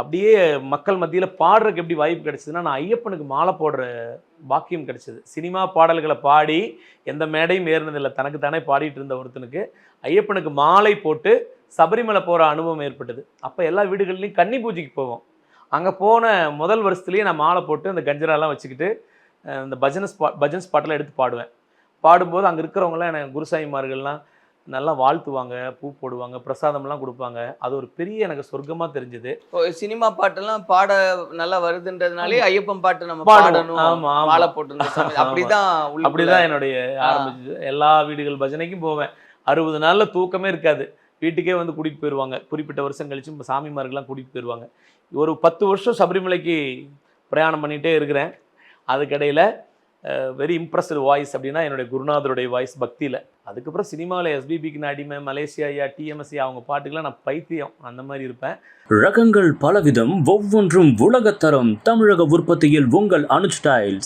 அப்படியே மக்கள் மத்தியில் பாடுறதுக்கு எப்படி வாய்ப்பு கிடைச்சதுன்னா, நான் ஐயப்பனுக்கு மாலை போடுற பாக்கியம் கிடைச்சது. சினிமா பாடல்களை பாடி எந்த மேடையும் ஏறினதில்லை. தனக்கு தானே பாடிட்டு இருந்த ஒருத்தனுக்கு ஐயப்பனுக்கு மாலை போட்டு சபரிமலை போகிற அனுபவம் ஏற்பட்டது. அப்போ எல்லா வீடுகள்லையும் கன்னி பூஜைக்கு போவோம். அங்கே போன முதல் வருஷத்துலேயே நான் மாலை போட்டு அந்த கஞ்சராலாம் வச்சுக்கிட்டு இந்த பஜன் ஸ்பாட்டெல்லாம் எடுத்து பாடுவேன். பாடும்போது அங்கே இருக்கிறவங்களாம் எனக்கு குருசாமிமார்கள்லாம் நல்லா வாழ்த்துவாங்க, பூ போடுவாங்க, பிரசாதம்லாம் கொடுப்பாங்க. அது ஒரு பெரிய எனக்கு சொர்க்கமாக தெரிஞ்சது. சினிமா பாட்டெல்லாம் பாட நல்லா வருதுன்றதுனாலே ஐயப்பன் பாட்டு நம்ம பாடணும். பாடணும். ஆமா, ஆமா. மாலை போட்டு அப்படிதான் அப்படிதான் என்னுடைய ஆரம்பிச்சது. எல்லா வீடுகள் பஜனைக்கும் போவேன். 60 நாள்ல தூக்கமே இருக்காது. வீட்டுக்கே வந்து கூட்டிகிட்டு போயிடுவாங்க. குறிப்பிட்ட வருஷம் கழிச்சு சாமிமார்கள்லாம் கூட்டிகிட்டு போயிடுவாங்க. ஒரு 10 வருஷம் சபரிமலைக்கு பிரயாணம் பண்ணிகிட்டே இருக்கிறேன். அதுக்கிடையில் வெரி இம்ப்ரெஸ்டு வாய்ஸ் அப்படின்னா என்னுடைய குருநாதருடைய வாய்ஸ் பக்தியில். அதுக்கப்புறம் சினிமாவில் எஸ்பிபிக்கு நான் அடிமை, மலேசியா ஐயா, டிஎம்எஸ்சி அவங்க பாட்டுக்கெல்லாம் நான் பைத்தியம் அந்த மாதிரி இருப்பேன். ரகங்கள் பலவிதம், ஒவ்வொன்றும் உலகத்தரம். தமிழக உற்பத்தியில் உங்கள் அனுஜ் டைல்ஸ்.